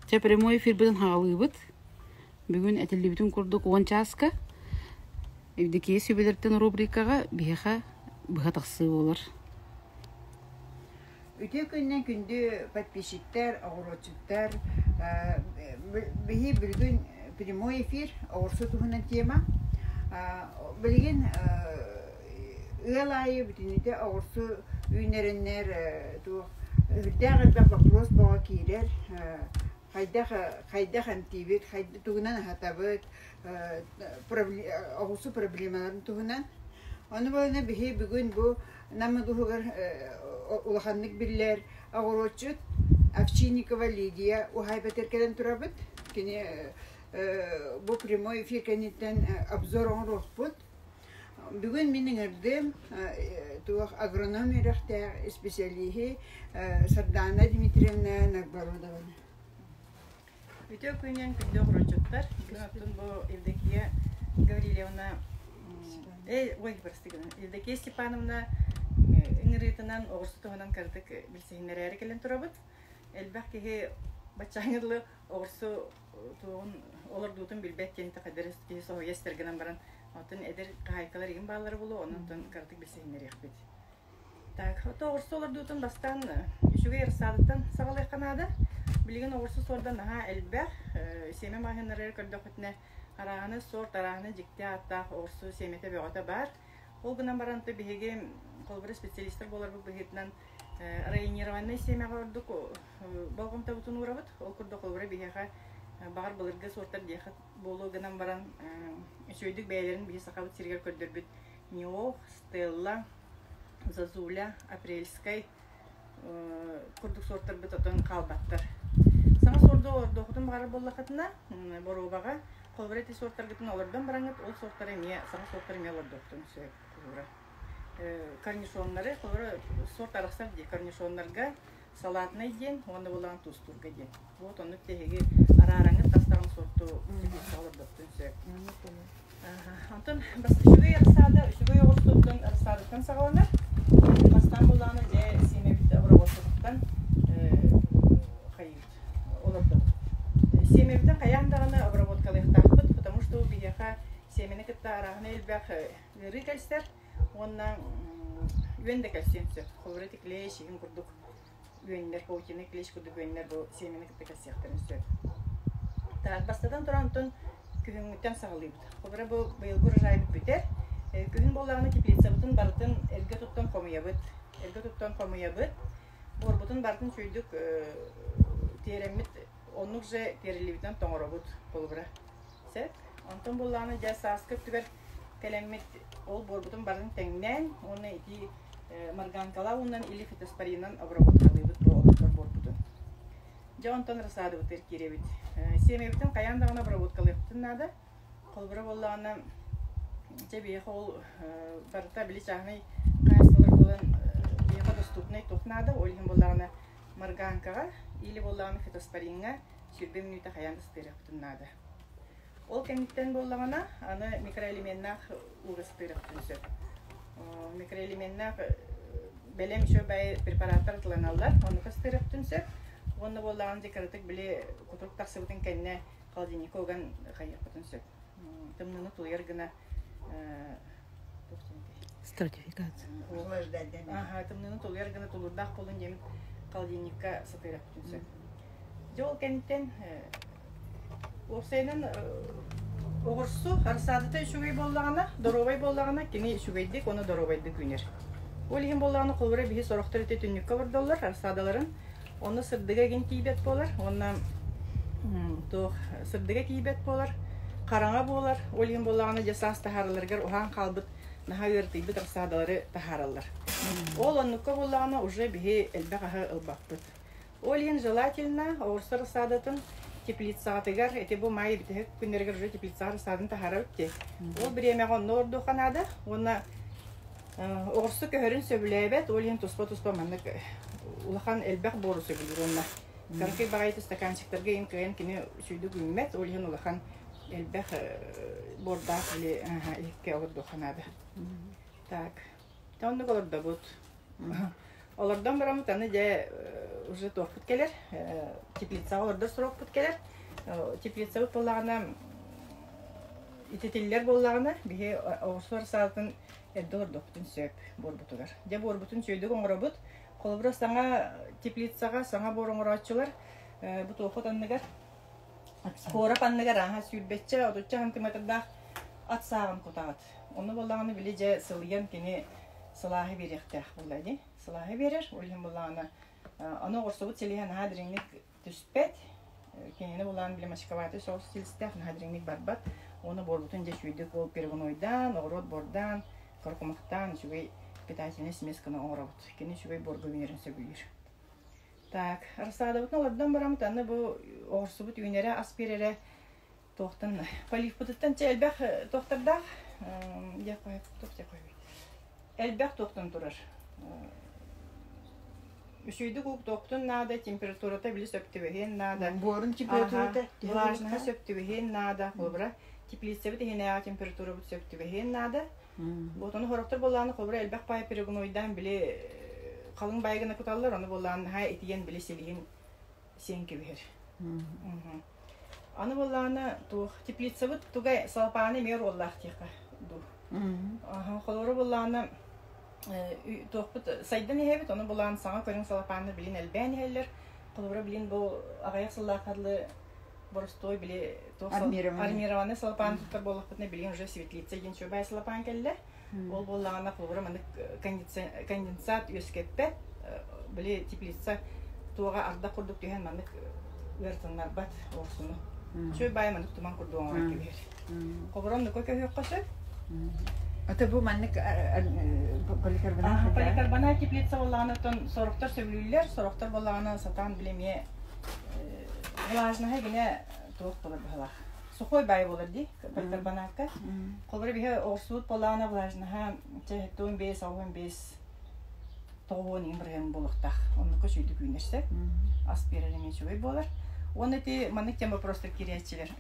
Те прямой эфир бытын хагалыбыт. Бүгүн этилибитин курдук 10 часка. Эвдеке сөбелерден рубрикага бияха быхатаксы болар. Үтө күннен күндү подписчиктер, огорочуттар, бихи бүгүн прямой эфир огорсу туһунан тема. Билген ылайы бүтүнүтө огорсу үйнереннер ту үрдәгәр вопрос бага килер. Хайда хантибет, хайда тугунан хатабыт, огорсу проблемаларын тугунан. Аны болна бихи бүгүн бу намыгыгыр улаханнык биллер огорочут Овчинникова Лидия ухайбатеркеден турабыт. Кини бу прямой эфир кенеттен обзор оңрохпут. Бүгүн менин эрдем туах агрономия рахта специалисти Сардана Дмитриевна Нагбародова. Үтө күннен күндө огорочуттар. Күнөттөн бу Евдокия Гаврилевна Евдокия Степановна Ингритынан огорсутугунан кырдык билсеңнери келен турабыт. Элбах кеге бачаңырлы огорсу тугун олордутун билбет кенте кадерес ки со ястергенен баран отун эдер кайкалар ин баллары болу онун кырдык билсеңнери якбыт. Так, огорсу олордутун бастан үчүгө ярсадыттан сагалай канада билген огорсу сордан элбах семе махиннары көрдөкөтүнө араганы сорт араганы жикте аттак огорсу семете бөгөтө бар. Ол гынан баранты биге колбур специалисттер болар бу бигетнен районированный семья гордук болгом табутун урабыт. Ол курдук колбур бигеха багар булырга сорттар дехат болу гынан баран сөйдүк бәйлерин биге сакабыт сиргер көрдөрбүт. Нео, Стелла, Зазуля, Апрельскай курдук сорттар бит отон калбаттар. Саңа сорду ордохутун багар боллакатына боробага колбур эти сорттар гытын олордон бараңыт ол сорттар эме саңа сорттар эме олордоктун сөйп курура. Корнишоннары, сорт арақсар де корнишоннарға салатный ден, оны болған тустурға ден. Вот оны тегеге ара-араңы тастағын сорту салыр доқтын сөйіп. Антон, үшігі арысады, үшігі оғырстуқтың арысадықтан сағаланар. Бастан болғаны де семебітті обработсыздықтан қайып олырды. Семебіттен қаяғындағаны обработкалығы тақпыт, потому что бігеға семені кітті арағыны елбәқ вері кәлістер. Оннан үйенде кәлсенсі, қолбыреті клейш, егін күрдік үйенлер, паутины клейш күрдік үйенлер бұл семені кітті кәлсияқтарын сөйіп. Бастадан тұран тұн күйіңіттен сағылыйбыд. Қолбыры бұл бұйылғыр жайбыт бітер. Күйін болағыны теплица бұтын барытын әлгі тұттан қомыябыд. Борбытын барытын сөйдік теремет, онық же терелебітен тоңырабыд қолбыры. Сәк, онтын болағыны жа саскып түбер кәлемет ол борбутун барын теңнен, оны ити марганкала унан или фитоспоринан обработкалыбыт болуптар борбутун. Жонтон расады бутер киребит. Семебитин каяндагына обработкалыбытын нада. Колбура боллагана жебиеха ол барыта били чагны кайсылар болан биеха доступный тухнада, олгин боллагана марганкага или боллагана фитоспоринга сүрбе минута каяндыстырыптын нада. Ол кемиттен боллагана аны микроэлементнах урыстырып түнсөп. Микроэлементнах белем шо бай препараттар тыланалар, оны кыстырып түнсөп. Оны боллаган жекертик биле кутук таксыбытын кенне холодильник оган кайып түнсөп. Тымныны тулер гына Стратификация. Тымныны тулер гына тулурдак болун жемит холодильникка сатырып түнсөп. Жол кенттен Осенин огорсу арсадыта үшүгөй боллагана, доробай боллагана, кини үшүгөйдик, оны доробайды күнер. Ол еген боллагана колбура бихи сорохтар өте түннүккө бардалар, арсадаларын. Оны сырдыга ген кийбет болар, оны сырдыга кийбет болар, караңа болар. Ол еген боллагана жасас тахарыларгар ухан калбыт, наха өртейбит арсадалары тахаралар. Ол оннукка боллагана уже бихи элбегаха ылбакпыт. Ол еген желательно огорсу арсадатын теплицаға тегер, эти бу май битек күннергер уже теплицаға садын тахара өтте. Ол биремеге орду қанады, оны оғырсы көхөрін сөбілебет, ол ен туспа маннык улахан элбек бору сөбілер онна. Каркай бағайты стаканчиктарға ен күйен кені сүйді күммет, ол ен улахан элбек бордақ или екке орду қанады. Так, тонны олырда бұд. Олардан барамыт аны же уже тоқпыт келер. Теплица оларда сұрақпыт келер. Теплица бұт болағына итетелілер болағына бейе оғырсуар саатын әддолар доқтын сөп борбутугар. Же борбутун сөйдік оңыра бұт. Қолыбыра саңа теплицаға, саңа бор оңыра атчылар. Бұт оқыт анныгар. Қорап анныгар аға сүйірбетчі, отуча хантыматырда ат сағын құтағыт. Оны болағына біле же сылыян кені сылағы беректәқ болады. Сылағы берер, олген болағына. Оны оғырсуыт селейін ғадырыңнік түспет. Кенені болағын біле машықаваты соғыс селістәқ ғадырыңнік барбат. Оны борбутын же сүйдік ол перегін ойдан, оғырот бордан, коркумақтан, шүгей питательный смесканы оңырабыт. Кені шүгей борғы өнерін сөбүйір. Так, арсада бұтын оладдан барамыт, аны бұл оғырсуыт үйнері ас берері тоқтын. Полив бұтыттан че әлбәқ тоқтардақ. Әлбәқ тоқтын тұрыр. Үшүйді көк тоқтын нада, температурата білі сөптібіген нада. Борын температурата. Влажныға сөптібіген нада. Қолбыра теплице біті хенеға температура бұт сөптібіген нада. Бұтыны хорықтыр болағаны қолбыра әлбәқ бай перегін ойдан білі қалың байгына күталылар, оны болағаны ха етіген білі селеген сен кебер. Аны болағаны теплице бұт тұғай салапаны мер олақ теқа. Қолбыра болағаны тоқпыт сайдан ехебет, оны болағаны саңа көрің салапаны білін әлбән ехелер. Қолбыра білін бұл ағаяқ сылақадылы борыстой білі армированы салапаны тұттар болақпытына білген уже светлица ген шөбай салапан келді. Ол болағына қолбыра мұны конденсат өскеппет, білі теплица туаға арда құрдық дейін мұны өртінлар бат орсыны. Шөбай мұны тұман құрды оңға кебер. Қолбыра мұны көке өққасы. Ата бұл мәнік поликарбонат? Поликарбонат теплица болағына сорықтар сөйлеулер, сорықтар болағына сатан білеме влажныға гене тоқ болар бұғалақ. Сухой бай болар дей, поликарбонатқа. Қолбыры бігі оғырсуыт болағына влажныға 15-15 тоғуын ең бірген болықтақ. Онықы сөйді күйінерсі, ас берелемен сөй болар. Оны те мәнік тема просто керетчелер.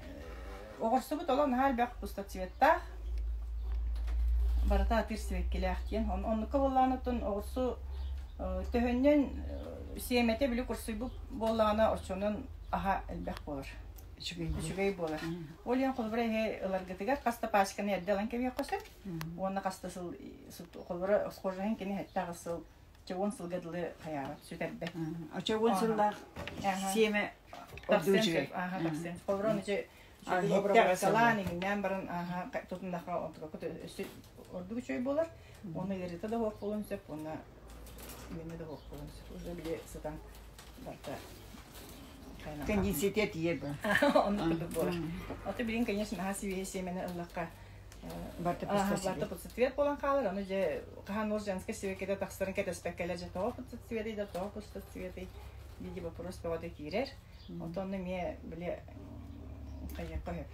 Оғырсуыт олағына әлбәқ бұста цветтақ. Барата атыр свет келяқтен. Онықы болағынатын оғырсу төхіннен сиемете білі күрсүй болағына орчонын аға әлбәқ болар. Үшігей болар. Ол ең қолбыра ұларғытыға қаста пашқаны әддалан кәбе қосы. Оны қаста қолбыра ұсқожығын кені әттағы сыл, чауын сылғадылы қаяғы, сөйт әббе. Чауын сыллақ сиеме орду үшігей. Қолбыра оны Обработ салан, игнен баран тутундаха орду чөй болар. Оны ерите да хоқ болын сөп, оны үйіне да хоқ болын сөп. Уже біле сытан барта қайнақ. Конденситет ие бұл. Оны күлді болар. Оты білін, конечно, хаси вейсе мені ұллаққа Барта пұтсы цвет болан қалыр. Оны же қаған ол женске севекеде тақстарын кәтеспек кәлі же тоға пұтсы цветі, да тоға пұтсы цветі. Биді вопрос поводы керер. Оны ме біле қайып.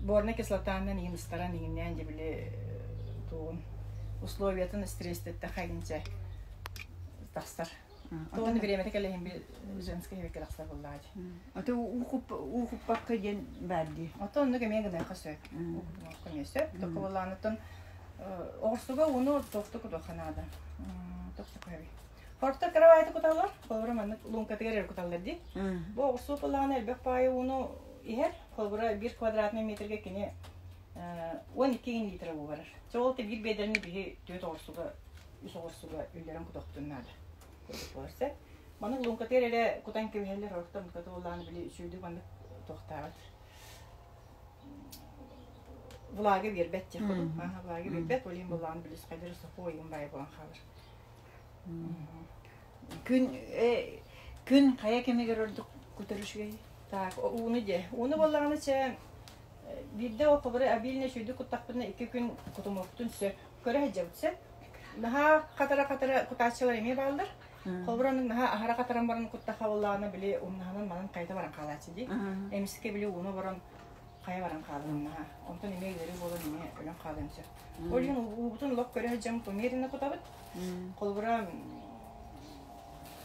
Борна кислотаннан иңістаран иңінен де біле туғын условиятын стресстетті қайынча тақстар. Туғын времеті кәлейін біл женская хевекел ақстар болдағады. Ата уқып баққа ден бәрді? Ата оны көмен гінай қасөп. Көне сөп. Тоқы болағынытын оғырсуға оны тоқты күдіқанады. Тоқты көйбей. Хорта кровайты куталар, қолбыра мәнік лункатығар ер куталар дей. Бұл оғырсу болағын әлбек байы оны егер, қолбыра 1 квадратный метрге кене 12 литр болар. Чоғылты бір бедеріне бігі төт оғырсуға, үс оғырсуға үйлерін күдіқтынады. Көрдік боларсы. Мәнік лункатығар әрі кутан көвелер орта мұнкаты болағын білі үшеуді мәнік тоқтағыд. Влагы вербет те құдық. Влагы вербет, олейін болағын білі сұқайдыры сұқы ойын байы болған қалыр. Күн қая кемегер ордық көтерішгей? Так, уны де. Уны болағаны че бірде о қобыры әбеліне шүйді күттақпына 2 күн күтімоқтың сөп. Көрі әджеутсе. Наға қатара күтатшылар еме балдыр. Қобыраның наға ағара қатаран барын күттаққа болағаны біле ұнағынан манын қайта баран қалатшы де. Әміске біле уны баран қая баран қалын наға. Онтан еме елері болын еме өлін қалын сөп. Олген ұбытын лоқ көрі әджем көмеріне күтабыд. Қолбыра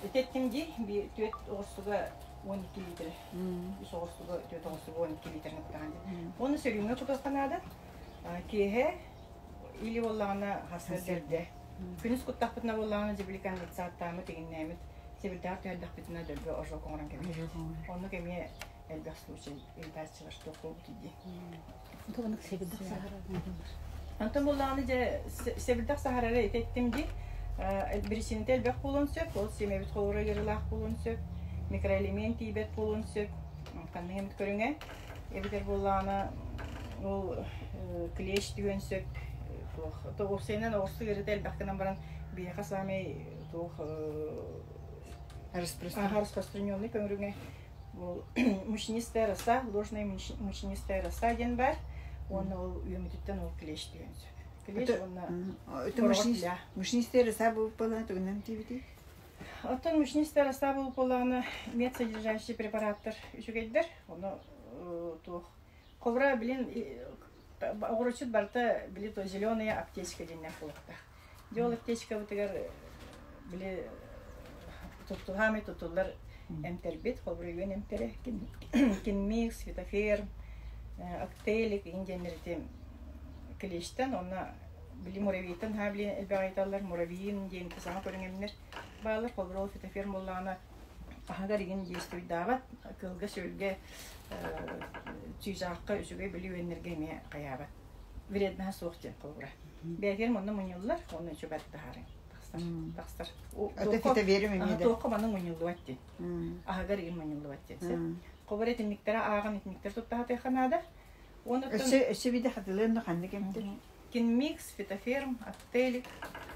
өтеттімде төт оғырсуға 12 литр. Үс оғырсуға төт оғырсуға 12 литріне күтағанды. Оны сөйліңе күтіқанады. Кейе или олағына хасырдерді. Күнүс куттахпытна боллааны жибиликан сааттаамы тигиннэмит себилдаар түйэлдэхпитина дөлбө ожо коңран кеме. Онну кеме элбэх случай элбэсчилар тоқу тиди. Тоғанық себілдік сахара. Антон боллааны же себилдах сахарары этеттимди. Бірісінті әлбәқ болуын сөп, ол семебіт қолыра керілақ болуын сөп, микроэлемент ебет болуын сөп, қанның еміт көріңе, ебітер болуына ол клеш деген сөп, тоғырсайынан оғырсы керіді әлбәқтінен баран бейқа самай распространенный көңіріңе мучнистая роса, ложная мучнистая роса ден бар, оны ол үйемітіттен ол клеш деген сөп. Это мучнистая роса был полна, то нам тивити. Оттон мучнистая роса был полна медсодержащий препараттар үшігейдер. Оны тух. Ковра билин огурчут барта били то зеленая аптечка деннен кулакта. Жол аптечка бутыгар били туттугами туттулар эмтербит, ковра юен эмтере, кинмикс, фитоферм, актелик, индианеритем. Клештен, онна били муравейтен хабли элбагайталар муравейин ден кысаңа көрүнгөннөр баалар колброл фитоферм боллана ахагар иген действуй дават кылга сөлгө чүйжакка үчүгө били өнерге ме каябат вредна сохтен колбра бегер монда мунюллар оны чөбат тахарын тахстар Это фитоферм эмеде. тоққа маны мунюллу атти ахагар иген мунюллу атти колбра тинниктер аган итниктер туттахаты ханада Эше биде хатылын ханны кемде. Кинмикс, фитоферм, актелик,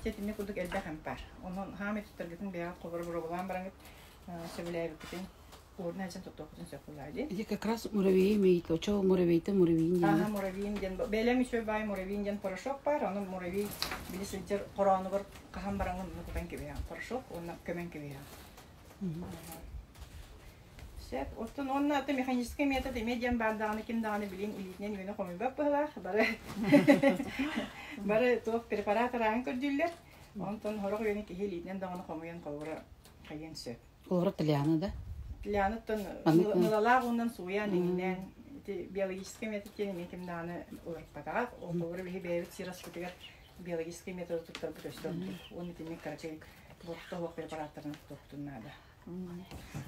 тетине кудук элбэхэм пар. Онон хамит тутаргытын бэга кобыр-бұры болан барангыт сөбіләйбі күтін орын әжен тұттоқытын сөпілайды. Это как раз муравей имеет, очо муравейті муравейін Ага, дені. муравейін ден. Бәлем үшөй бай муравейін ден порошок бар, оның муравей білісілдер қораны бір қахан бараңын нүкіпен кебеян порошок, оны көмен кебеян. Сет, оттон онна аты механический метод медиан бардағаны кимдағаны білейін илетінен үйені қомайбап бұғылақ. Бары тоқ препаратор ағын көрдүлер. Онтон хорық үйені кехе илетінен дағаны қомайын қолғыры қайын сөп. Олар тіляны да. Тіляныттон мылалақ ондан суян еңінен биологический методтен еме кимдағаны оларып батағақ. Ол қолғыры бігі бәйбіт сирас күтігер биологический метод тұттар бұт өстірді. Оны тенек қарачай бұрықтық препараторын тоқтынады.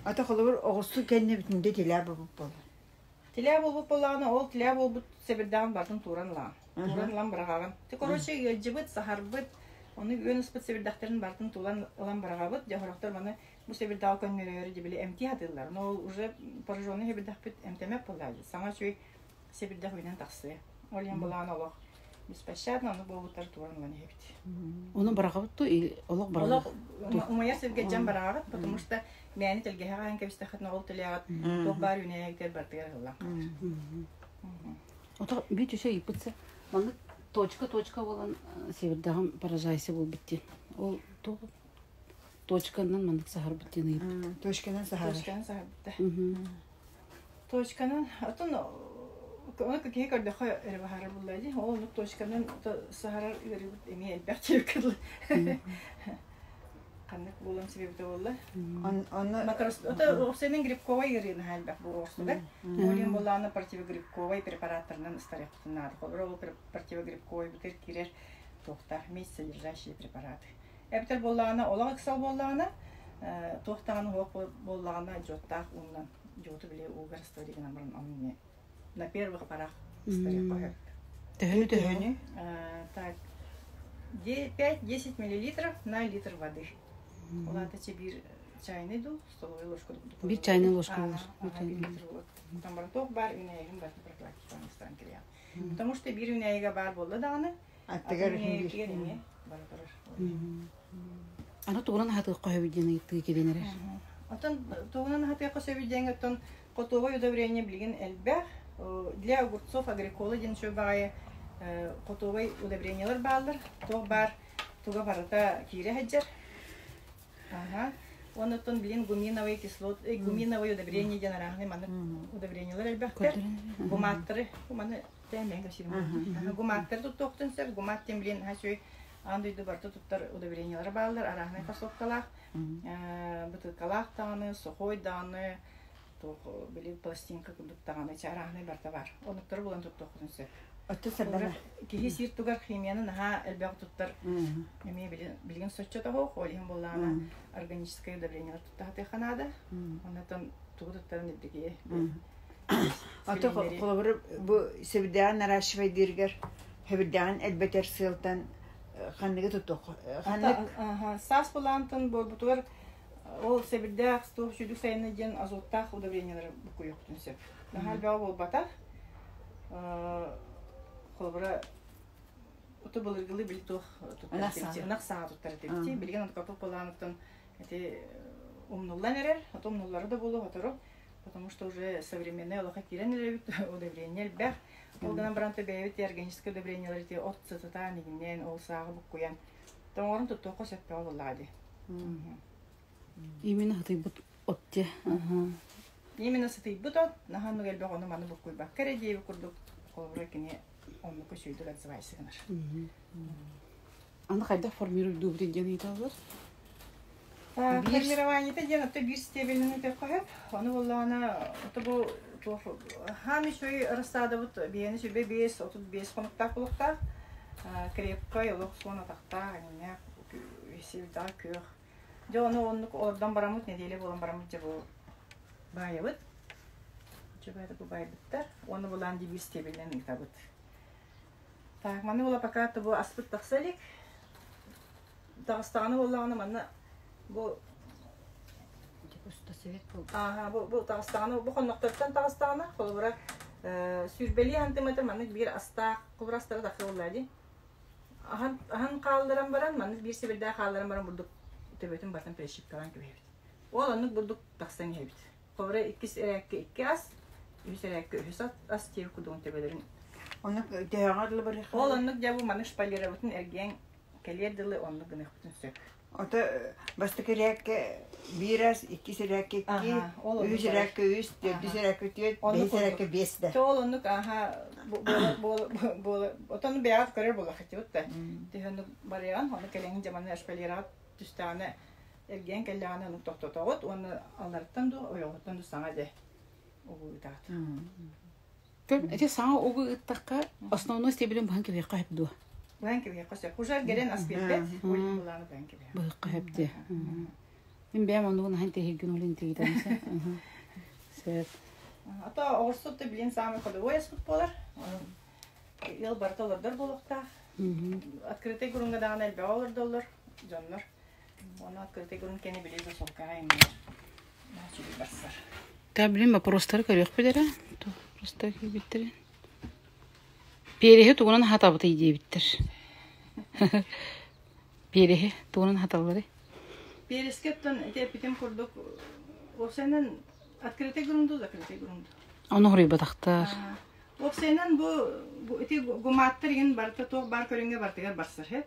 Ата холор огосту кенне бүтүндө теле болуп. Теле болуп болгону ол теле болуп себирдаган бардын туранла. Туранлан бараган. Те короче жибит сахарбыт. Оны өнүспүт себирдактарын бардын тулан барагабыт. Жахороктор маны бу себирдаг көнгөрөрү дебили эмтиядылар. Но уже пораженный себирдакпыт эмтемеп болгайды. Сама чүй себирдаг менен таксы. Ол ям болгон олох. Беспощадно, но болуптар туранлан ебит. Оны барағабыт то, олық барағабыт? Олох умая севгеджан барагат, потому что мяни телгехан кебистахатна ол телегат ток бар юнегтер бартыгар гыллак. Ота бит үсө ипытса, маңы точка болан себірдағын поражайсы бол біттен. Ол точканан маңдық сахар біттен үйіп. Точканан сахар. Точканан сахар бітті. Точканан, атын onu kakıya kardeşa erbahar bulaydı. O onu toşkanın sahara verip emi elbette çevkirli. Kanık bulan sebebi de oldu. Onu Makaros, o da senin gripkova yerin halde bu ortada. Olayım bulanı partiva gripkova препараторынан старых надо. Хобро partiva gripkova битер кирер тохта мес содержащие препараты. Эптер буланы олак кысал буланы тохтаны хок буланы жоттак ундан жоту биле угарство деген баран амне. На первых порах старых. Төхөнү. Так, 5-10 мл на литр воды. Олата bir чайный дул, столовая ложка. Bir çayına ложка. Там бар ток бар, үнәйгін бар профилактиканы кирия. Потому что bir үнәйге бар болды даны. Аттыгар үнәйге бар барар. Аны тугран хаты койбиден итти келенер. Атын тугран хаты койбиден атын котовое удобрение билген элбә. Для огурцов агрикола ден шөбәгә котовый удобрениялар баллар. Тог бар, туга барата кире хаҗар. Ага. Оннан билен гуминовый кислот, гуминовое удобрение ден арагы маны удобрениялар әлбәттә. Гуматтыры, маны тәмән гәширме. Гуматтыр токтын сер, гуматтен билен хаҗой андыйды барта туттар удобрениялар баллар, арагы касоткалар. Бутылкалар таны, сухой даны, то били пластинка кудуктаганы чарагы барта бар. Оны төр булан токтын сер. Отто сардана. Кихи сир тугар химияны наха элбэг туттар эми билген соччо тахо холим боллана органическое удобрение туттахты ханада. Онатан тугуттарын эддеги. Отто колобур бу себдян наращивай диргер. Хебдян элбетер сылтан ханныгы туттук. Ага, сас болантын болбутугар ол себдяк стух жүдүк сайны ден азоттах удобрениялар буку жоктун сеп. Наха элбэг болбата. Колбура ото былыргылы билтох нақсаа туттар тепти билген откапы поланытын эти умнуллар нерер умнуллары да болу отору потому что уже современные лоха киренер удобрение бэх олдан бранте бевит органическое удобрение эти от цитата нигинен ол сагы букуян тоорун туттоко сеппе боллади Именно хатыйбут отте. именно сытыйбут от наханну гелбе гону маны букуй баккаре дейби курдук колбура кини он ну көсүйдүк отзывайсыгынар. Аны кайда формируют удобрение италар? Формирование-то дело, то бир стебельный деп коеп, аны боллана, то бу хами шой рассадывают, бияны шөбе бес, отут бес конуктак булукта, крепко елок сона такта, анине весельда көх. Же аны оннук ордан барамут, неделе болан барамут же бу байыбыт. Же байда бу байбыттар, аны болан ди бир стебельный итабыт. Так, маны бола пока то бу аспыт таксалик. Дагыстаны боллаганы маны бу бу Дагыстаны бу конноктортан Дагыстаны колбура сүрбели антыметр маны бир аста колбурастары да кыллади. Ахан калдырам баран маны бир себелде калдырам баран бурдук төбөтүн бартан прешип калан кебет. Ол аны бурдук таксан кебет. Колбура 2 эрекке 2 ас, 3 эрекке 3 ас теп кудун төбөлөрүн. Onu değerli bir. Olanlık cevabı manış şpalleri bütün ergen keliyerdiler onluk gınık bütün sök. O da başta kerek biraz iki serek iki, üç serek üç, dört serek dört, beş serek beş de. Çoğunluk aha bu otanı beyaz karar bola hatiyot da. Dihanı barayan onu kelengin zamanı şpalleri tüstane ergen kellane onu tohtotot onu anlardan da oyottan da sana de. O bu da. Это самое угытака основной стебелем банки века хепду. Банки века се хужар герен аспирте, улана банки века. Века хепде. Мен бем ону ханте хигин улин тигидамса. Сет. Ата орсутты билен самый ходовой футболар. Ел барталардар болукта. Открытый гурунга даган элбе доллар, жоннор. Оны открытый гурун кени билезе солкага эмне. Начали барсар. Та билем вопростар көрөк белер. Просто биттер. Перехе тугунан хатабыты идей биттер. Перехе тугунан хаталары. Перескептен тепитем курдук. Осенен открытый грунду, закрытый грунду. Аны хорой батактар. Осенен бу эти гуматтыр ген барта тог бар көрөнгө бартыгар барсар хеп.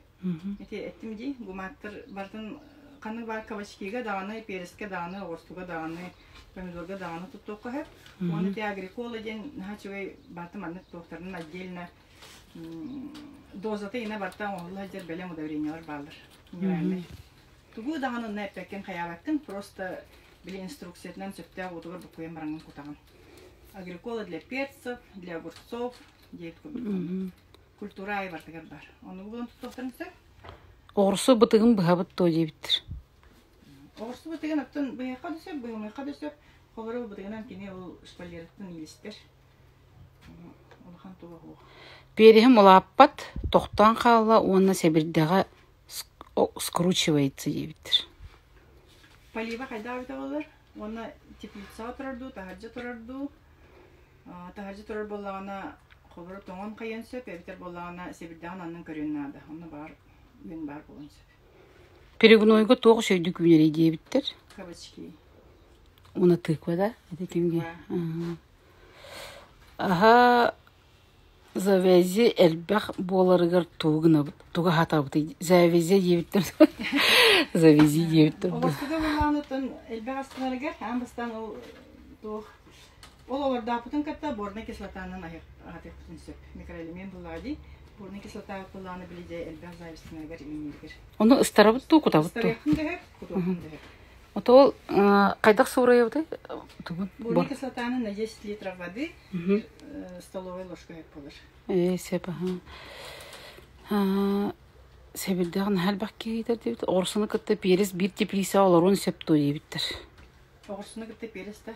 Эти эттимди гуматтыр бартын каны бар кабачкиге даганы, переске даганы, орстуга даганы, помидорга даганы туттук хеп. Он те агрикола ден нахачой бартым анны токтарын отдельно дозаты ина барта онла жер белем удобрениялар балдыр. Нереальный. Тугу даганы нэппекен хаябаттын просто биле инструкциятынан сөптө отугар букуем бараңын кутаган. Агрикола для перцев, для огурцов, дейт культура и бартыгар бар. Оны булан токтарын сөп. Орсу бытыгын быхабыт то дебиттер. Орсу бытыгын аттын быяка дөсөп, быйымыка дөсөп, колору бытыгынан кене ол шпалерттин илиспер. Олхан туга ху. Перехем улаппат, тоқтан қалла, оны себірдіға скручивается дебиттер. Полива қайда авита олар? Оны теплица тұрарду, тахаджа тұрарду. Тахаджа тұрар болағына қолыры тоңын қайын сөп, әбітер болағына себірдіған анның көрінен ады. Оны бар, мен бар болын сөп. Перегнойға тоғы шөйді күнері дебиттер. Кабачки. Оны тыква, да? Это кемге? Аха, завези элбах боларыгар туга хатабыты. Завези дебиттер. Завези дебиттер. Оластыга болағынытын элбах астынарыгар, амбастан ол тоқ. Ол оларда путын катта борна кислотанын ағатық путын сөп. Микроэлемент бұлады. Борна кислота бұланы біледе элбах завестінарыгар именергер. Оны ыстарабыт ту, кутабыт ту? Ыстаряқын дәхеп, кутуақын дәхеп. Отол кайдак суурая бутай? Бурный кислотаны на 10 литров воды, столовой ложкой полыр. Сеп, Себилдәгән хәл бакки итер дип, орсыны кытты перес бир теплиса оларын септу диптер. Орсыны кытты перес-то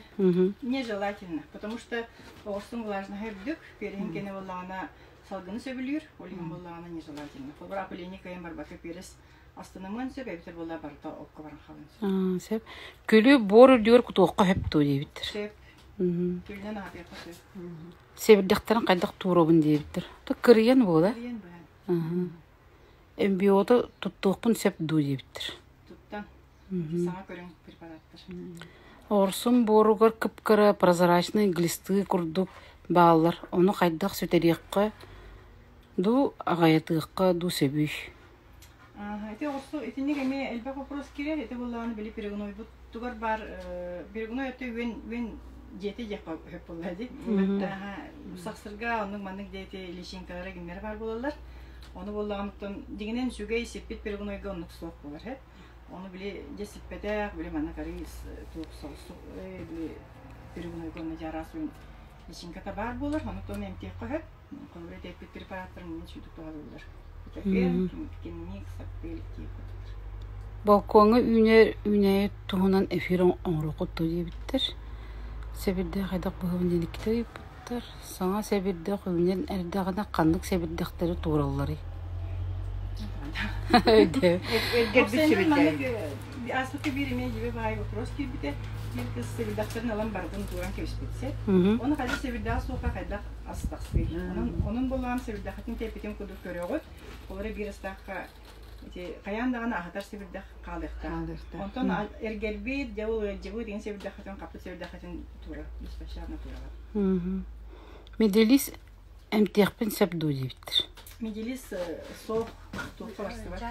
нежелательно, потому что орсын влажный хәбдүк, перенкене буллагына салгыны сөбүлүр, олин буллагына нежелательно. Фобра апелени кайын бар бакы перес астынымын сөп, әбитер булла барда окка баран халын. Сеп. Көлү бор дүйөр кутуакка хепту диптер. Сеп. Көлдән апыякка сөп. Себилдәктәрен кайдак туробун диптер. Та кырыян була. Кырыян була. Эмбиота туттуқпын сеп ду диптер. Туттан. Саңа көрүн препараттар. Орсун боругар кыпкара прозрачный глисты курдук баалар. Оны кайдак сөтериякка ду агайатыакка ду себүй. Это орсу этинник эме элбак вопрос кире, это булланы били перегной бут тугар бар перегной это вен жети жакка хөп булады. Саксырга анын манык дейте лишинкалары кимдер бар булалар. Onu bollamıktan diginen sügey sepit pergunayga onluk soğuk bolar hep. Onu bile cesippetek bile mana karis tuğuk soğuk bile pergunayga onu jarasın için kata var bolar. Onu ton emtiyakka hep. Kolore tepit preparatlarını ne çüdük doğal bolar. Kimlik sakpelik diye kodur. Balkona üne tuğunan efiron onruqut diye bitter. Sebirde qaydak bu delikte yapıtlar. Sana sebirde köyünün erdağına kanlık sebirdekleri tuğralları. Öyle. Senin manlık aslında bir emeği gibi bayi vapros ki bir de bir kız sebirdeklerin alan bardığını tuğran keşfetse. Onu kadar sebirdek soğuka kadar asıtaksı. Onun bolan sebirdeklerin tepitim kudur körüyor. Onları bir ıstakka kayandağına ahatar sebirdek kalıqta. Ondan ergelbeyt javı diyen sebirdeklerin kapı sebirdeklerin tuğra. Üspeşarına tuğra. Medelis emtiyakpın sepdu deyiptir. Medelis soğuk tuğra varsı var.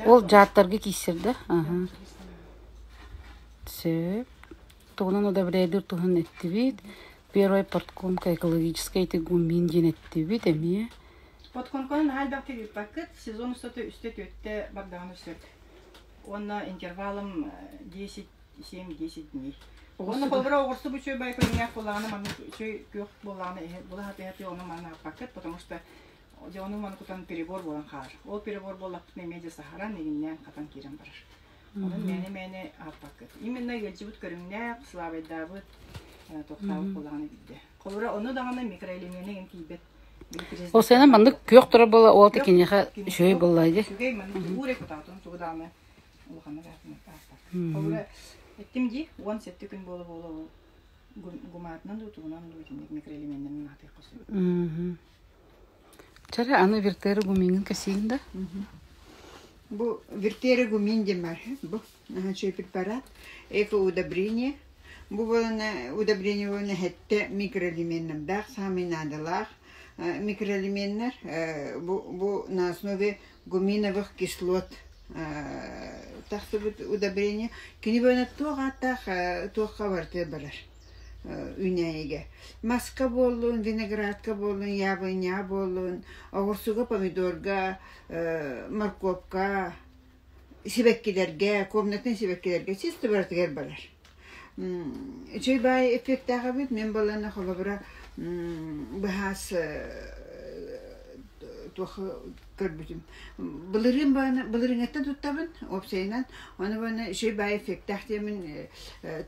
Ол жааттарга кисирди. Сөп. Тугунан удобряйдыр тугун эттибит. Первая подкормка экологическая гумин ден эттибит эми. Подкормканын халбакты бир пакет сезон үстө өттө бардаган өсөт. Онна интервалым 7-10 дней. Onu kolbura oğursu bu çöy bayko dünya kulağını manı çöy gök bolağını bula hati onu manı paket потому что onun manı kutan peribor bolan xar. O peribor bolak nemece Sahara neginden katan kiren barar. Onun mene paket. Именно gelcibut körünne kıslavay davut toqtavut kulağını bildi. Kolbura onu dağına mikroelemene gen kibet. O senin mandık kök tura bola o tekinyaha şöy bolaydı. Şöy manı ure kutatun tuğdağını ulğanı rafını. Kolbura ettim di 17 gün bolu gumatnan da tuğunan da içindeki mikroelemenlerin natı kosuyor. Çare anı virteri guminin kasiyinde? Bu virteri gumin demar. Bu şey preparat. Eko udobрение. Bu udobрение onu hette mikroelemenler da saminadalar. Mikroelemenler bu на основе гуминовых кислот. Тахсыбыт удобрение. Кини бана тоға барты барар. Үнәйге. Маска болуын, виноградка болуын, яблыня болуын, огурсуга, помидорга, морковка, себеккелерге, комнатын себеккелерге чисто бартыгер барар. Чөй бай эффектаға бит, мен боланы холобыра бахас көрбүтүм. Былырыңаттан туттабын, опсайынан, оны бана шөй бай эффектахте мен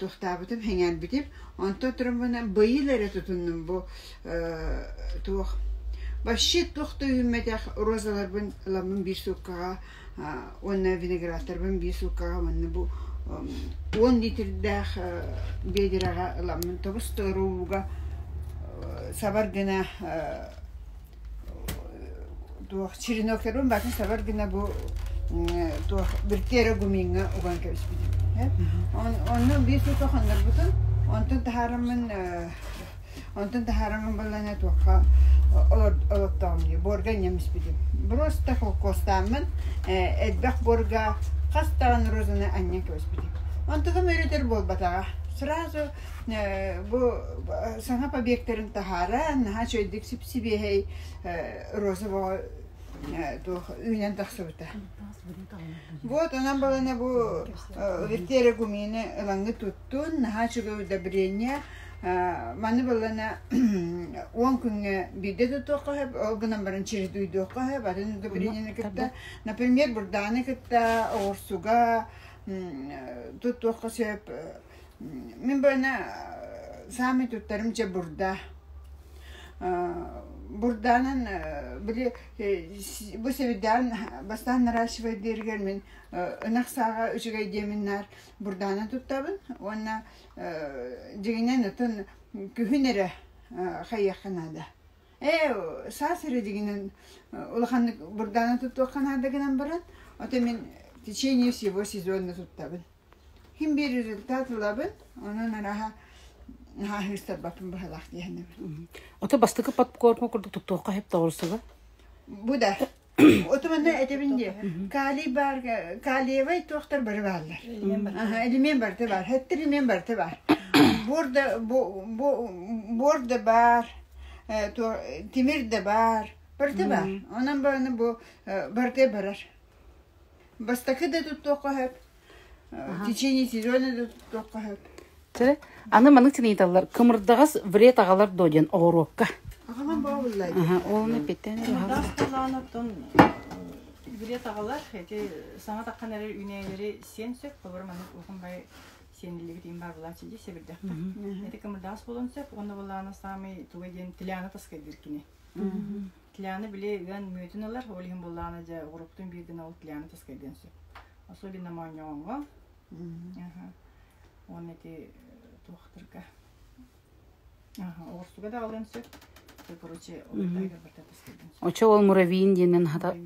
туқтабытым, хеңен битип, онто тұрым бана быйылары тутунным бу туқ. Баши туқты үймәтәк розаларбын ламын bir суккаға, онна виноградтарбын bir суккаға, онна бу 10 литрдәк бедираға ламын тобыс торуға сабар гына туох череноктербин батын сабар гына бу туох биртера гуминга уган кебиспит. Онны бир су тохандар бутун. Онтон таharamın балана туохка олоттам ди борга немиспит. Просто костамын эдбек борга кастан розаны анне кебиспит. Онтон мөрөтер бол батага. Сразу bu sana побектерин тахара, наха чөйдик сипсибе розово үйнен тақсыбыта. Вот, онан балана бу веттере гумине ылаңы туттун, наха чыгы удобрение, маны балана 10 күнгө биде тутуққа хеп, олгынан барын через дуйдуққа хеп, атын удобрение кытта. Например, бурданы кытта, орсуга, тутуққа сеп, мен бана сами туттарымча бурда. Бурданын bu sebepten bastan narashiva dergermen ınak sağa üçüge deminler buradan tuttabın ona diginen atın kühünere hayyakanada sasırı diginen ulahan buradan tuttuğanada gelen baran otemin в течение всего сезона tuttabın hem bir rezultat bulabın onun raha hırslar bakın bahalak diyene. Ota bastıkı popcorn kurduk tuttuğu hep doğrusu. Bu da otomanda etebinde kali bar kaliye ve doktor bari varlar. Elimin barı var. Hatta elimin barı var. Burada bar timir de var. Barı var. Onun bana bu barı barar. Bastıkı da tuttuğu hep. Течение сезона da tuttuğu hep. Тире, аны маның тинейдалар, кымырдагас вред агалар доден оғырокка. Ағалан бауыллай. Ол не петтен. Дас kullanıptın вред агалар, эти саңа таққан әрі үнәйлері сен сөп, көбір маның оқынбай сенілігі дейін бар бұла чейде себірдіқті. Эти кымырдас болын сөп, оны боланы сами туға ден тіляны таскай біркіне. Тіляны біле үген мөтін алар, олығын боланы жа ғұрыптың бірден ол тіляны таскай ден сөп. Особенно маньонға. Он эти тухтырка. Орсуга да алын сөп. Короче, олтайга бартата скеден. Очо ол муравейин денен хата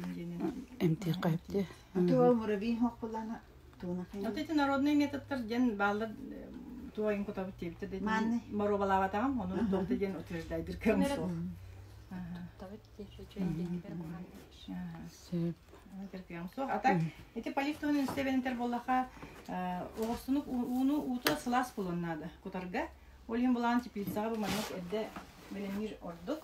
эмти кайпты. Туа муравейин хоққылана туна кайна. Вот эти народные методтар ден балдар туа инкота битти ден моро балава тагам, оны тохты ден утверждайдыр кемсо. Тавет еще ден Сөп. А так, эти полифтоны стебентер болаха оғырсынық уны ута сылас болын надо. Кутарга, олин болан теплицаға бұл манық әдді белемир ордық.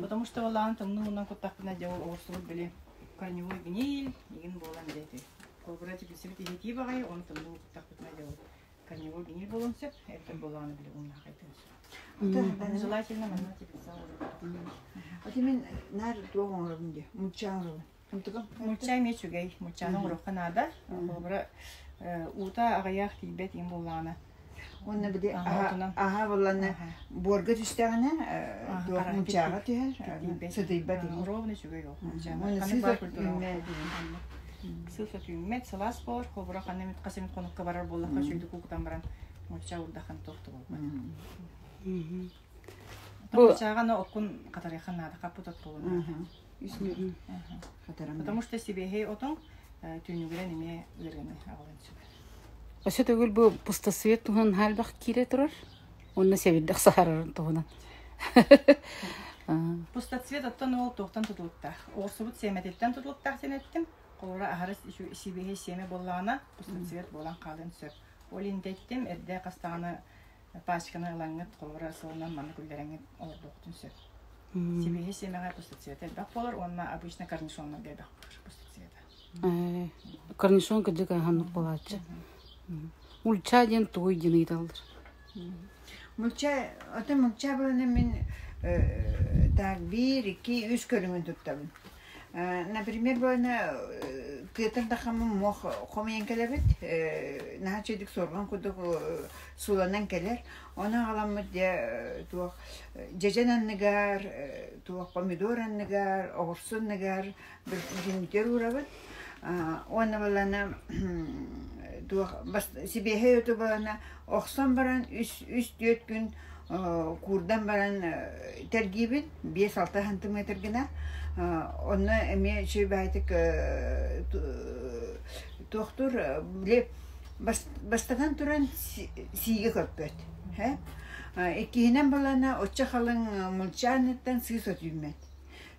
Потому что олан тымны унан кутақпына жауы оғырсынық біле корневой гниль, еген болан дәйті. Колбыра теплицеві тегети бағай, оны тымны кутақпына жауы корневой гниль болын сөп, әртір боланы біле ұнна қайтын. Желательно манна теплицаға. Атымен нар туған орынды, мұнчан орын. Мучай мечугай, мучаның руханада, колбыра ута ағаяқ тейбет ем боланы. Оны біде аға боланы борға түстәғіне мұнчаға түйер, сыдайбат ем. Ровны чугай ол. Оны сызық үймет. Сылсық үймет, сылас бол, колбыра қанемет қасемет қоныққа барар болаққа шүйді көктен баран муча урдахан тоқты бол. Мучағаны оқын қатарайқан нады қапытат болын. Потому что себе отон түйнігілі неме өлергені ағылын сөбі. Осе төгіл бұл пустосвет тұғын халбақ кире тұрар? Оны себеддік сағарарын тұғынан. Пустоцвет оттан ол тоқтан тұтылықтақ. Орсыбыт семететтен тұтылықтақ сен еттім. Қолыра ағарыс себе семе болағына пустоцвет болан қалын сөп. Ол ендеттім, әдді қастағаны пачканы ылаңыт қолыра соғынан маны күлдереңет олырдуқтын сөп. Себе семеға пустоцвет әлбақ болар, онына обычно корнишонна бәбәқ болар пустоцвета. Корнишон кәдік ағанық болатшы. Мульча ден туй ден идалдыр. Мульча боланы мен так 1-2-3 көріңін тұттабын. Например, боланы кытырда қамын моқ қомайын кәлебет, наға чедік сорған күдік суланан кәлер. Ona alamıt ya tuğ jajanan negar, tuğ pomidoran negar, oğursun negar, bir günler uğrabat. Ona balana tuğ sibehe yotu balana oğsan baran 3-4 gün kurdan baran tergibin 5-6 santimetre gına. Ona eme şey baytık doktor bile bastadan turan siğe köpet. İkihinen balana oçakalın mulçanetten sığ satıymet.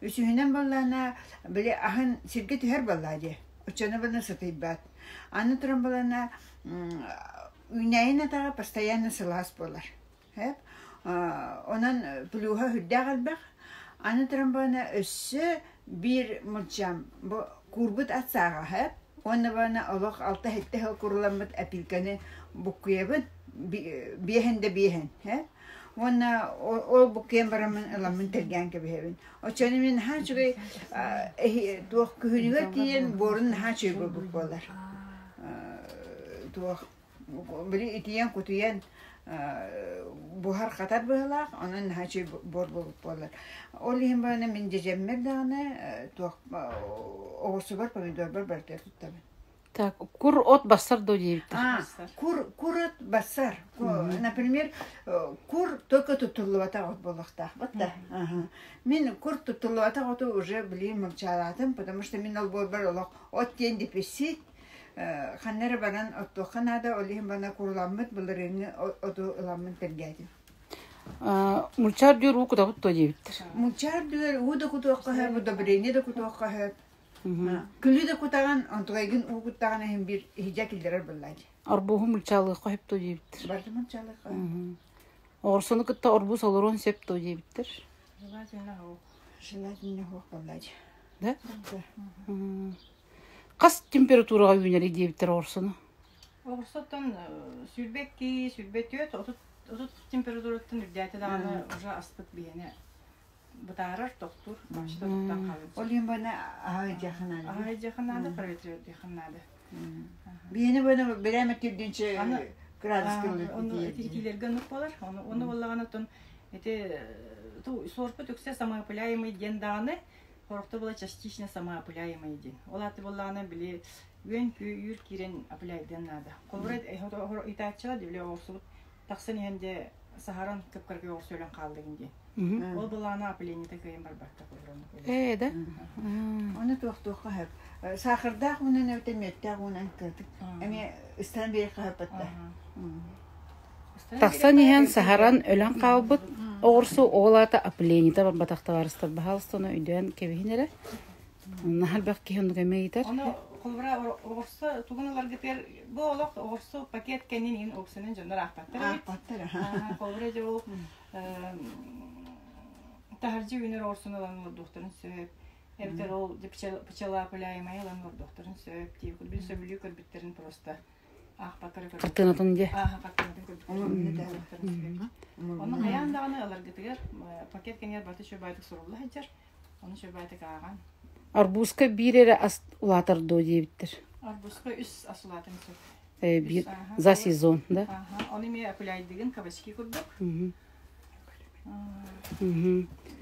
Üçühinen balana böyle ahın sirket her balade. Oçana balana satıybat. Anı turan balana üyneyine dağa постоянно сылас болар. Онан плюха хүддә галбак. Аны трамбана өссө bir мылчам. Бу курбут атсага хеп. Оны бана алак алта хетте хел курламыт апилканы букуябыт биһен, хэ? Оны ол букем барамын аламын тергән кебе. Очаны мен хачыгы дух күнүгө тиен борун хачы булар. Дух бери итиен кутуен buhar katar bıhlar, onun hacı bor bulurlar. Olayım bana min cecemmel dağına, oğusu var, pomidor var, berter tuttabi. Так, кур от басар до дебиттер. Кур от басар. Например, кур только тутуллывата от болахта. Вот да. Мен кур тутуллывата от уже блин молчалатым, потому что мен албор бар олох от тен депеси. Ханнары баран оттоханада олихим бана курламмыт булырыны оту ламмын тергәдим. Мульчар дюр у куда то дебиттер. Мульчар дюр у да кутуакка хэ, bu da брени да кутуакка хэ. Күлү да кутаган антугайгын у кутаган хем бир хижак илдерер буллай. Арбуху мульчалы кайып то дебиттер. Барды мульчалы. Орсону кытта орбус олорон сеп то дебиттер. Желательно хох буллай. Да? Кас температурага үйнери дебиттер орсону? Орсотон сүрбекки, сүрбетөт, отут температураттан үрдәте даганы уже аспыт бияне. Бутарар токтур, башта туттан калып. Олим бана ай жаханады. Ай жаханады, проветрет жаханады. Бияне бана береме тирдинче градус кылды. Оны тилерге нук болар. Оны боллаган тон эте ту сорпы төксө самоопыляемый ден даганы хорокто була частично самоопыляемый ден. Олаты боллаганы биле Gün yür kiren aplaydan nada. Kolbret itaatçılar dibile olsun. Taksan hende Saharan kıpkırgı olsun kaldı indi. Ol bulana aplayni de kıyım var bakta kolbret. De. Onu tuhtuğa hep. Sahırda onun ötemette onun kırdık. Ama İstanbul'a kapattı. Taksan hen Saharan ölen kalbıt. Orsu oğlata aplayni de batakta varstır. Bahalstonu ödüyen kebihinere. Nahal bakki onu gömeyidir. Kolbra orsa tugunalar gider bu olaq orsa paket kenin in opsinin jönür ahpattır. Ahpattır. Kolbra jo taharcı günler orsunu alanlar doktorun söp. Evter ol pıçala apılaymay alanlar doktorun söp diye bir söbülü körbitlerin prosta. Ahpatları körbitlerin. Katınatın diye. Ahpatların körbitlerin. Onun ayağındağını alır gider. Paket kenyer batı şöbaydık sorullu hacar. Onu şöbaydık ağan. Arbuska bir yere ulatır do diyebilir. Arbuska üst asulatın söp. Bir za sezon da. Onu mi apılaydıgın kabaşki kurduk.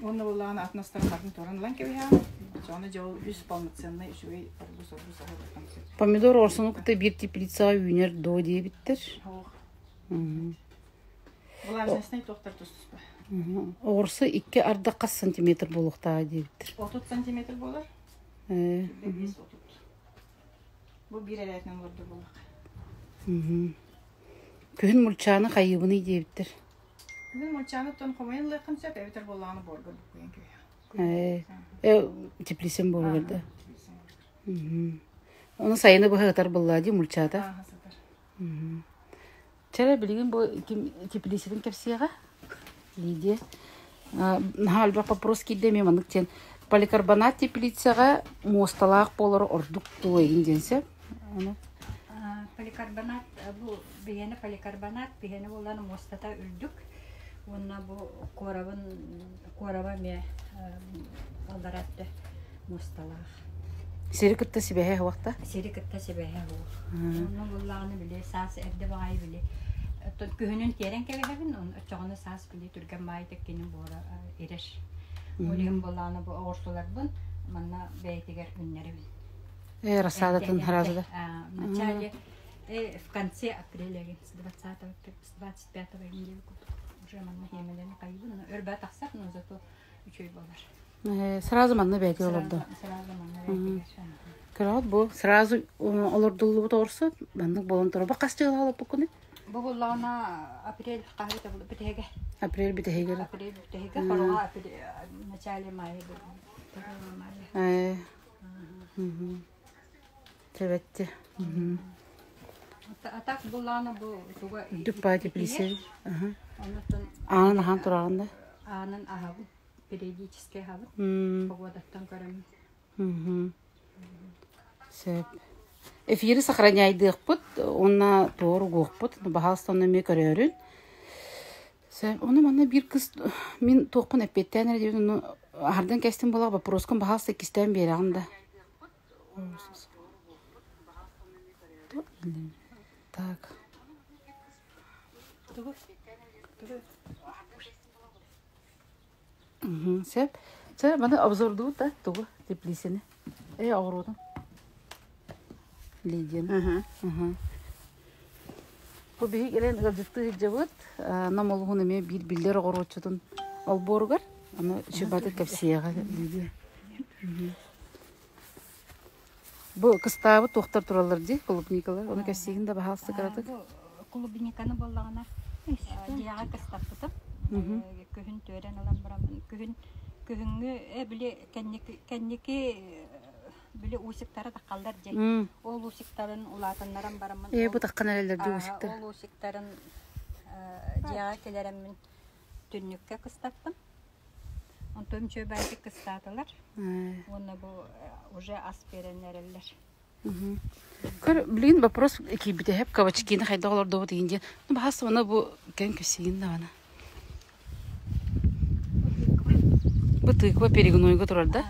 Onu olan atmosfer bakın toran lan gibi ya. Sonra jo üst palmıtsınla şuy arbus arbus. Pomidor orsunu kutu bir teplitsa üner do diyebilir. Bular nesne doktor tuzsuz. Orsu 2 arda kaç santimetre bolukta diyebilir. 30 santimetre bolar. Bu bir eletnen vurdu bolak. Köyün mulçanı kayıbını diyebilir. Köyün mulçanı ton komayın lıkın söp eviter bolağını borgur koyun köye. Teplisin borgurda. Onu sayını bu kadar bolladı mulçada. Çare bilgin bu teplisinin kepsiyaga? Лидия. Нахалба вопрос кидеме манктен поликарбонат теплицага мосталак болор ордук туйын денсе. Поликарбонат bu bihene поликарбонат bihene bolan mostata üldük. Onna bu koraba me aldarattı mostalak. Serikta sibehe waqta. Serikta sibehe bu. Onna bolanı bile sas evde vay bile. Köyünün teren kevehevin on çoğunu sas bile Türkan baytek kenin bora erer. Olayım bolağını bu orsulardan manna beytiger ünleri bin. Rasadatın harazada. Начале в конце апреля 25 июля уже манна хемелени кайбын. Өрбә тахсак, но зато 3 ай болар. Сразу манна бейти olurdu. Сразу манна бейти. Кырат bu сразу olurdullu bu orsu. Bandık bolon torba kaçtı alıp bu konu. Bu bolağına aprel kahvete bulup bitege. April bitege. April bitege. Sonra april начале мая. Evet. Atak bolağına bu Düpa teplisi. Anın ahan turağında. Anın ahabı. периодически хавы. Погодаттан көрөм. Сөп. Эфирі сохраняйдық бұд, онна тоғыр ғоқ бұд, бағалыстан өме көрерін. Сөп, оны мана бір қыз, мен тоқпын әппеттен әрдеуін, оны ардан кәстен болаға, вопроскын бағалысты кестен бері ағында. Так. Сөп, мана обзорды да, тұғы, теплесені. Ауырудың. Лидияны. Бұл бейік әлен ғалжықты жауыд, намолығын әме бір білдер ғоротшыдың алборғар. Аны шүбаты кәпсияға Лидия. Бұл қыстабы тоқтар тұралар дей, клубникалар. Оны кәпсиягін да бағалысты қарадық. Клубниканы болағына дияға қыстаппытым. Көхін төрен алам бұрамын. Көхінгі біле кәннекі біле усиктары таққалдар жай. Ол усиктарын улатынларан барамын. Бұл таққан әлелерде усиктар. Ол усиктарын дияға келерімін түннікке қыстаптым. Онтойым чөбәйді қыстатылар. Оны бұл уже ас берен әрелер. Білген вопрос кейбіде әп кабачкені қайда олар доғы дегенде. Бағасы оны бұл кән көсеген да вана. Бұл тыква перегнойға тұрар да?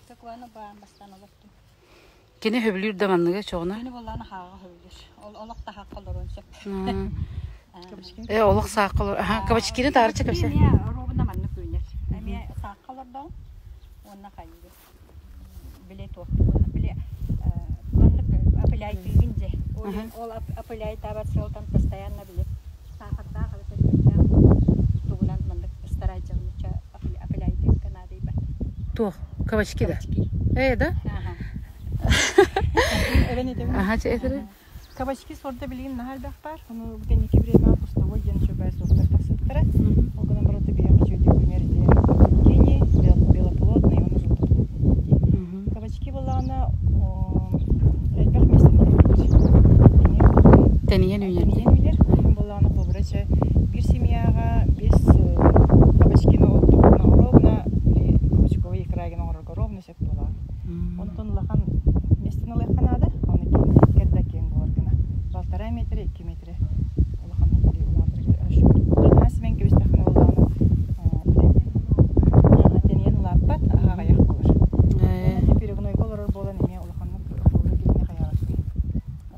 Тыкваны бағын бастан олаптым. Кені хөбілер даманныға çoğuna? Кені боланы хаға хөбілер. Олық та хаққы олар өнсеп. Олық саққы олар. Кабачкені дағырча көпсе? Робына манны күйінер. Әме саққы олар дауын, онына қайынды. Біле тоқты. Біле апыляй күйгінде. Ол апыляй табат сылтан постоянно біле. Сақырда Тух, кабачки да? Да? Ага, чейтері? Кабачки сорда білген нағалбақ бар. Оны бұдан екі біреме пустовой ен шөбәй соқтар тақсыттыры. Оғынан бұраты бияқ чөйді көмерде кені, белоплодный, оны желтоплодный. Кабачки болағына әлбәқ местен Тәнiyен үйнер. Тәнiyен үйлер. Оғын болағына қолбырача бір семьяға 5 кабачкины оттуғына ровно кабачковый икрайгын оғырға ровно сек бола. Онтон лақан местен ұлайқанады, оны керді кен боларғына. 1,5 метр, 2 метр ұлақанын білі ұлағырға әші. Бұдан асымен кебістіқіні ұлағаны тәнiyен ұлаппат, ағаға яқ болар. Оны перегной қолырыр болан еме ұлақанын қолыры келіне қаяғаспен.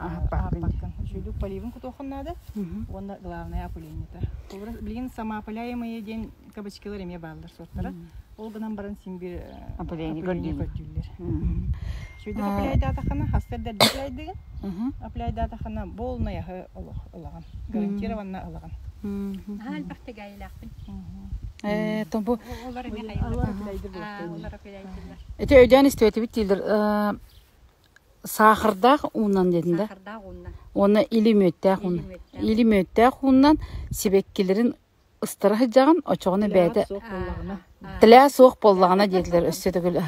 Ағаппақын. Жүйдік поливын күт оқынады, оны главная опылейнеті. Білген сама опыляемые ден кабачкалар еме балдар сорттары. Ол гынан баран симбир Опыляйны көрдүлер. Шүйдік опыляйды атақана, хастардар дилайдыгын. Опыляйды атақана болна яғы ұлаған. Гарантированна ұлаған. Әлбәқті гайлақпын. Tombu, Олар еме қайылар. Олар опыляйдылар. Эти өйден істеуеті біттілдір. Сақырдақ ұннан дедіңді? Сақырдақ ұннан. Оны илимөттәқ ұннан. Илимөттәқ ұннан себеккелерін ыстыры жағын, очоғыны бәді. Тілә соқ боллағына деділер өссе түгіл.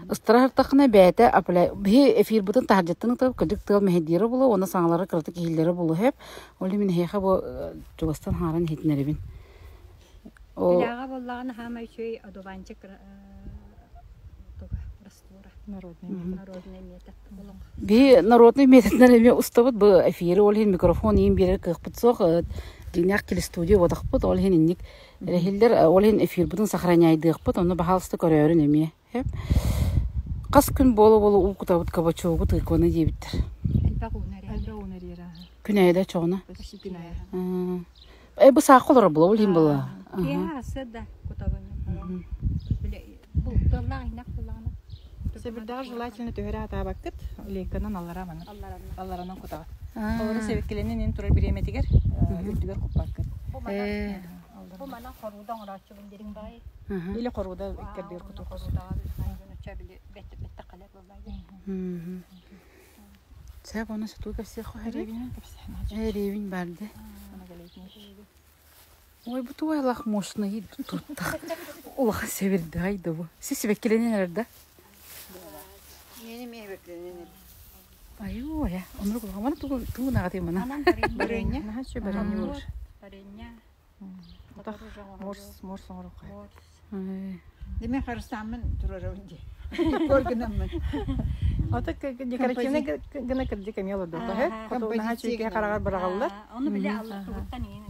Ыстыры артақына бәді апылай. Бі эфир бұтын тағжеттінің тұғып күдік тұғыл мәхедері болу, оны саңылары қырты кейілері болу хеп. Олы мен хейқа бұл Жұғыстан харын хетінері бін. Біляға боллағына хама үшөй адованчик народный метод. Би народный методнан эме устабыт бу эфири ол хин микрофон ин берер кыппыт сок гинях кил студия водакпыт ол хин инник рехилдер ол хин эфир бутун сохраняйдыкпыт оны бахалсты көрөрүн эме кас күн болу укутабыт кабачогу тыкваны дебиттер күнайда чогуна бу сакылар бул хин була седа кутабаны бул долларына кулана. Себирдагы желательно төһөрө атабаккыт, лекканан аллараман. Алларанан кутага. Олары себеккеленен эн турар биреметигер, үрдүгөр куппаккыт. Бу мана коруудан орачы билдерин бай. Или коруда иккердер куту. Сәп оны сату кәпсе қойыры? Ревень барды. Ой, бұты ойлақ мощны еді тұттақ. Олаға сәбірді айды бұл. Сіз себеккеленен әрді? Yeni mi beklenir? Ayo ya, onları kullanmanı tuğun ağatayım bana. Anam barenya. Naha şu barenya olur. Barenya. Морс соңрок. Деме харыстамын турарауndi. Боргынамын. Ата декоративный гына кирди кемел олду. Хото на хачиге карагар барагаллар. Onu bile Allah tuğuttan iyi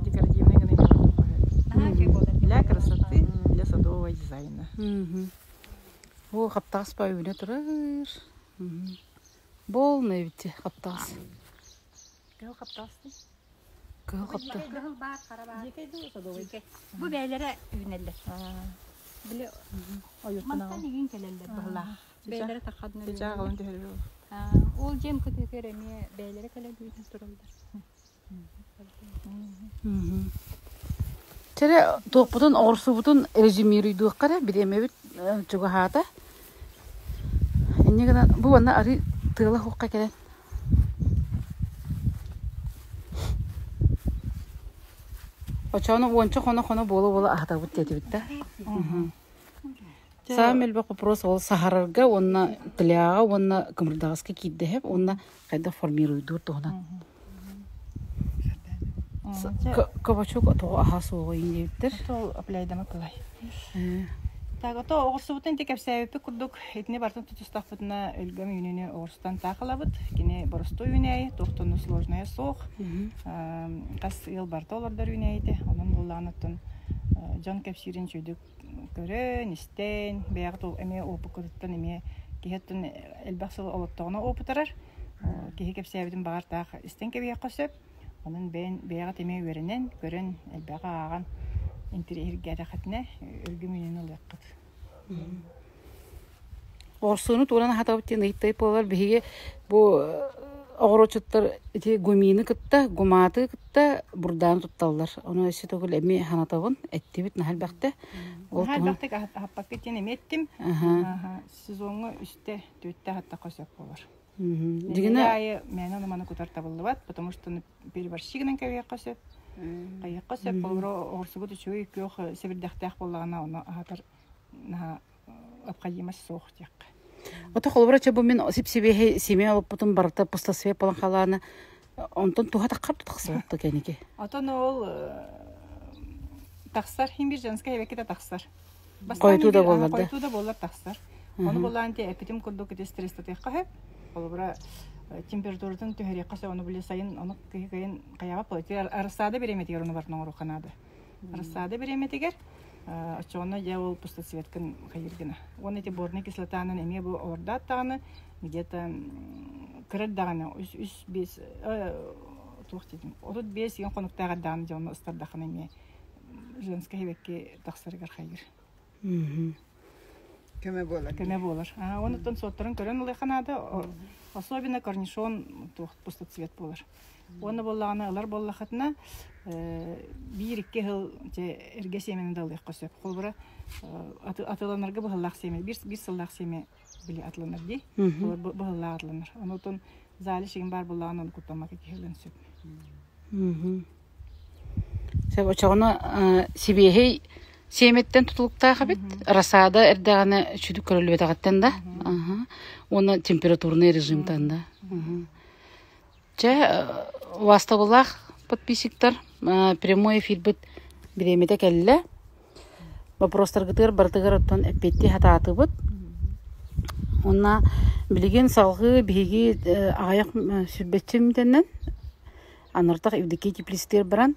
Декоративный гына мел олду. Для красоты, для садового дизайна. О, каптас па үйне турар. Бол не бите каптас. Гыл каптасты. Кыл капта. Gıhıl bağır, kara bağır. Декоративный садовый. Bu beylere üneliler. Bile ayırtına. Mattan iyi gelenler bağlar. Beylere takadına. Teca galan tehir. Ol cem kötü göremiyor. Beylere kale büyütün durumlar. Tere toqputun orsubutun rejimiridu qara bilemebit juga hata. Inni gana bu wana ari tığla hoqqa kelen. Очоно вончо хоно боло ахта бут деди битте. Самел бе вопрос ол сахарга онна тляга онна кымырдагаска кидде хеп онна кайда формируйду тохна. Кабачок то ахасо индиттер. Тол апляйдама кылай. Тага то огурсубутун текеп себепи курдук этине бартын тутустакпытына өлгөм үйнүнү огурстан такалабыт. Кини боросто үйнөй, токтону сложная сох. Кас ел барта олардар үйнөйди. Онун булланытын жон кепсирин чөйдүк көрөн, истен, бягы эме опу кырыттан эме кехеттен элбаксыл олоттогуна опутарар. Кехе кепсебидин багар так истен кебе косып, онун бягы теме үйренен көрөн элбага аган интерьергәдә хәтне өлгөмүнүн улаккыт. Орсуну туран хатабыттен ыйттай полар биге бу огорочуттар ити гумины кытта, гуматы кытта бурдан тутталлар. Оны эсе тогул эми ханатабын эттибит нахалбакта. Ол ханатак хаппак кетен эметтим. Сезонго үстө төттө хатта косоп болор. Дигене мен аны мана кутарта болдубат, потому что переборщигинен кебе косоп. Кайыкка сеп болро орсубут үчү көөх себирдактак боллагана оны атар на апкайымас соохтяк. Ото холбрача бу мен сипсибе семья алып бутун барта пустасве полан халаны онтон туха таккар тутаксыпты кенеке. Ото ол таксар хим бир женская векета таксар. Койтуда боллар да. Койтуда боллар таксар. Оны болланте эпитим курдук те стресс текка холбра температурадан төһәре каса оны биле сайын аны кайын каяга платер арсада береметигер оны барны ору канады. Арсада береметигер ачоны я ол пусто цветкан кайыргына. Оны те борный кислотаны эме бу орда таны где-то кырдагына 3-5 тохтидим. Орут 5 ген конуктага дан жаны ыстардахын эме женская векке таксаргар кайыр. Көмө болар. Оны тон соттарын көрөн улай канады. Особенно корнишон пусто цвет болар. Оны боллаганы алар боллахатына бир-2 жыл эрге семенин далык косып. Колбура атыланарга быһыллак семе, бир сыллак семе биле атланар ди. Быһыллак атланар. Онутон зали шигин бар боллаганы кутамак кехелен сөп. Сеп очогуна сибехей семеттен тутулуктаага бит расада эрдагана чүдүк көрөлүбетагаттан да. Оны температурный режимтан да. Жа вастабылах подписчиктар прямой эфир бит биремете келле. Вопростар гытыр бартыгар оттон эппетти хатааты бит. Онна билген салгы биги аяк сүрбетчимденен анартак ивдеки теплистер баран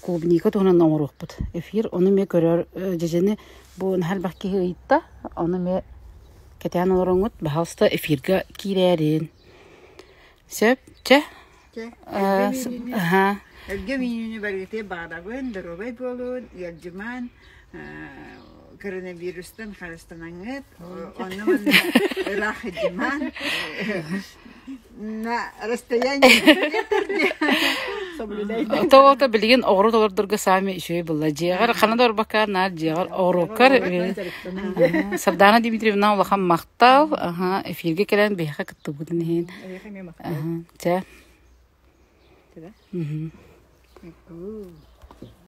клубника тонан оңорук бит. Эфир оны ме көрөр жежени бу нахалбакки ыйтта, оны ме кетен ороңут бахалста эфирга кирерин. Сеп, че? Өлгөмүнүн баргыте баадагын дөрөбөй болун, ялжыман коронавирустан харыстанаңыт, онун рахыдыман на расстоянии Тоолта билген огру толордурга сами ишөй булла. Жегар канадар бакарна, жегар огрукар. Сардана Дмитриевна улахан мактал, эфирге келен бейха кытты будын хен. Те.